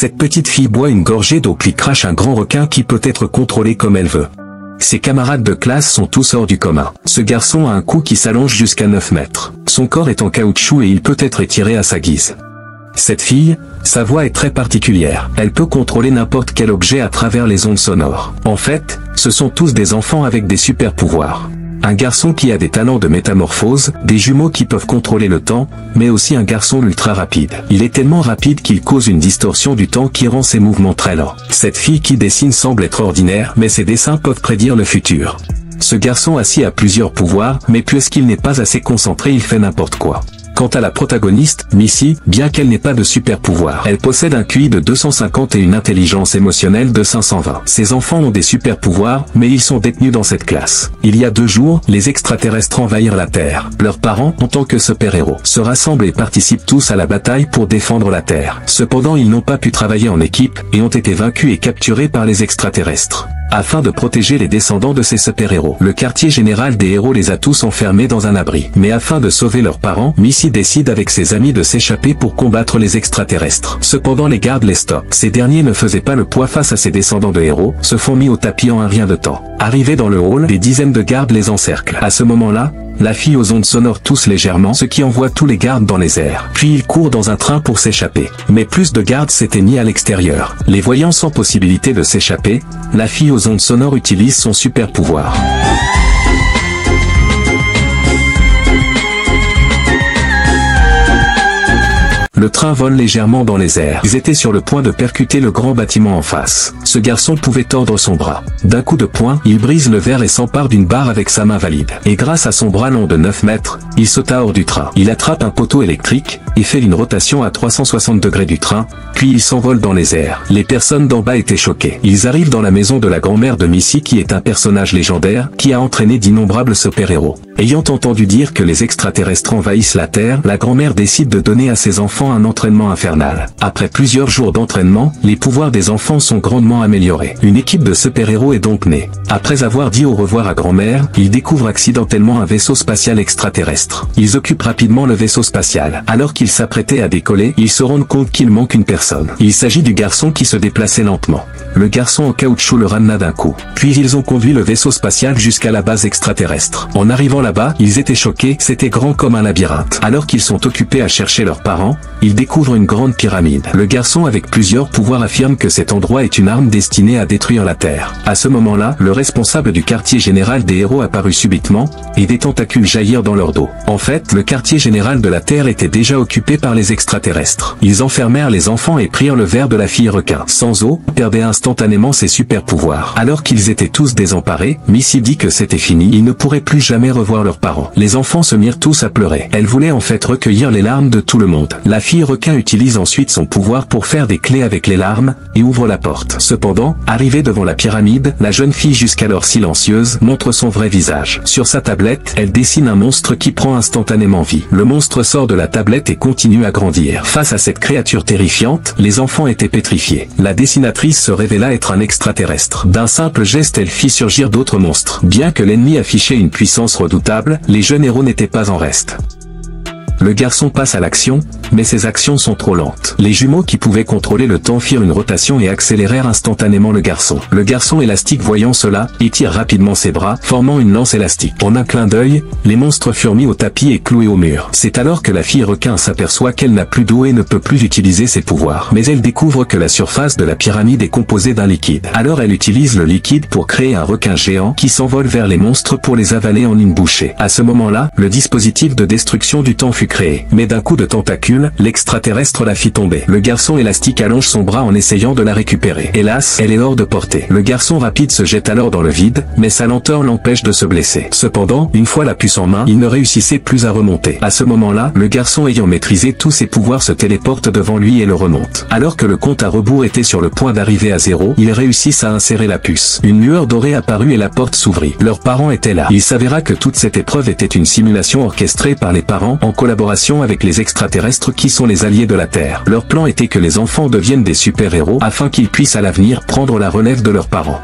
Cette petite fille boit une gorgée d'eau puis crache un grand requin qui peut être contrôlé comme elle veut. Ses camarades de classe sont tous hors du commun. Ce garçon a un cou qui s'allonge jusqu'à 9 mètres. Son corps est en caoutchouc et il peut être étiré à sa guise. Cette fille, sa voix est très particulière. Elle peut contrôler n'importe quel objet à travers les ondes sonores. En fait, ce sont tous des enfants avec des super pouvoirs. Un garçon qui a des talents de métamorphose, des jumeaux qui peuvent contrôler le temps, mais aussi un garçon ultra rapide. Il est tellement rapide qu'il cause une distorsion du temps qui rend ses mouvements très lents. Cette fille qui dessine semble être ordinaire, mais ses dessins peuvent prédire le futur. Ce garçon assis a plusieurs pouvoirs, mais puisqu'il n'est pas assez concentré, il fait n'importe quoi. Quant à la protagoniste, Missy, bien qu'elle n'ait pas de super pouvoir, elle possède un QI de 250 et une intelligence émotionnelle de 520. Ses enfants ont des super pouvoirs, mais ils sont détenus dans cette classe. Il y a 2 jours, les extraterrestres envahirent la Terre. Leurs parents, en tant que super-héros, se rassemblent et participent tous à la bataille pour défendre la Terre. Cependant, ils n'ont pas pu travailler en équipe, et ont été vaincus et capturés par les extraterrestres. Afin de protéger les descendants de ces super-héros, le quartier général des héros les a tous enfermés dans un abri. Mais afin de sauver leurs parents, Missy décide avec ses amis de s'échapper pour combattre les extraterrestres. Cependant les gardes les stoppent. Ces derniers ne faisaient pas le poids face à ces descendants de héros, se font mis au tapis en un rien de temps. Arrivés dans le hall, des dizaines de gardes les encerclent. À ce moment-là, la fille aux ondes sonores tousse légèrement, ce qui envoie tous les gardes dans les airs. Puis ils courent dans un train pour s'échapper. Mais plus de gardes s'étaient mis à l'extérieur. Les voyant sans possibilité de s'échapper, la fille aux ondes sonores utilise son super pouvoir. Le train vole légèrement dans les airs. Ils étaient sur le point de percuter le grand bâtiment en face. Ce garçon pouvait tordre son bras. D'un coup de poing, il brise le verre et s'empare d'une barre avec sa main valide. Et grâce à son bras long de 9 mètres, il sauta hors du train. Il attrape un poteau électrique, et fait une rotation à 360 degrés du train, puis il s'envole dans les airs. Les personnes d'en bas étaient choquées. Ils arrivent dans la maison de la grand-mère de Missy qui est un personnage légendaire, qui a entraîné d'innombrables super-héros. Ayant entendu dire que les extraterrestres envahissent la Terre, la grand-mère décide de donner à ses enfants un entraînement infernal. Après plusieurs jours d'entraînement, les pouvoirs des enfants sont grandement améliorés. Une équipe de super-héros est donc née. Après avoir dit au revoir à grand-mère, ils découvrent accidentellement un vaisseau spatial extraterrestre. Ils occupent rapidement le vaisseau spatial. Alors qu'ils s'apprêtaient à décoller, ils se rendent compte qu'il manque une personne. Il s'agit du garçon qui se déplaçait lentement. Le garçon en caoutchouc le ramena d'un coup. Puis ils ont conduit le vaisseau spatial jusqu'à la base extraterrestre. En arrivant là-bas, ils étaient choqués, c'était grand comme un labyrinthe. Alors qu'ils sont occupés à chercher leurs parents, ils découvrent une grande pyramide. Le garçon avec plusieurs pouvoirs affirme que cet endroit est une arme destinée à détruire la Terre. À ce moment-là, le responsable du quartier général des héros apparut subitement, et des tentacules jaillirent dans leur dos. En fait, le quartier général de la Terre était déjà occupé par les extraterrestres. Ils enfermèrent les enfants et prirent le verre de la fille requin. Sanzo perdait instantanément ses super pouvoirs. Alors qu'ils étaient tous désemparés, Missy dit que c'était fini, ils ne pourraient plus jamais revoir leurs parents. Les enfants se mirent tous à pleurer. Elle voulait en fait recueillir les larmes de tout le monde. La fille requin utilise ensuite son pouvoir pour faire des clés avec les larmes, et ouvre la porte. Cependant, arrivée devant la pyramide, la jeune fille jusqu'alors silencieuse, montre son vrai visage. Sur sa tablette, elle dessine un monstre qui prend instantanément vie. Le monstre sort de la tablette et continue à grandir. Face à cette créature terrifiante, les enfants étaient pétrifiés. La dessinatrice se révéla être un extraterrestre. D'un simple geste, elle fit surgir d'autres monstres. Bien que l'ennemi affichait une puissance redoutable, les jeunes héros n'étaient pas en reste. Le garçon passe à l'action, mais ses actions sont trop lentes. Les jumeaux qui pouvaient contrôler le temps firent une rotation et accélérèrent instantanément le garçon. Le garçon élastique voyant cela, étire rapidement ses bras, formant une lance élastique. En un clin d'œil, les monstres furent mis au tapis et cloués au mur. C'est alors que la fille requin s'aperçoit qu'elle n'a plus d'eau et ne peut plus utiliser ses pouvoirs. Mais elle découvre que la surface de la pyramide est composée d'un liquide. Alors elle utilise le liquide pour créer un requin géant qui s'envole vers les monstres pour les avaler en une bouchée. À ce moment-là, le dispositif de destruction du temps fut créé. Mais d'un coup de tentacule, l'extraterrestre la fit tomber. Le garçon élastique allonge son bras en essayant de la récupérer. Hélas, elle est hors de portée. Le garçon rapide se jette alors dans le vide, mais sa lenteur l'empêche de se blesser. Cependant, une fois la puce en main, il ne réussissait plus à remonter. À ce moment-là, le garçon ayant maîtrisé tous ses pouvoirs se téléporte devant lui et le remonte. Alors que le compte à rebours était sur le point d'arriver à 0, ils réussissent à insérer la puce. Une lueur dorée apparut et la porte s'ouvrit. Leurs parents étaient là. Il s'avéra que toute cette épreuve était une simulation orchestrée par les parents en collaboration avec les extraterrestres qui sont les alliés de la Terre. Leur plan était que les enfants deviennent des super-héros afin qu'ils puissent à l'avenir prendre la relève de leurs parents.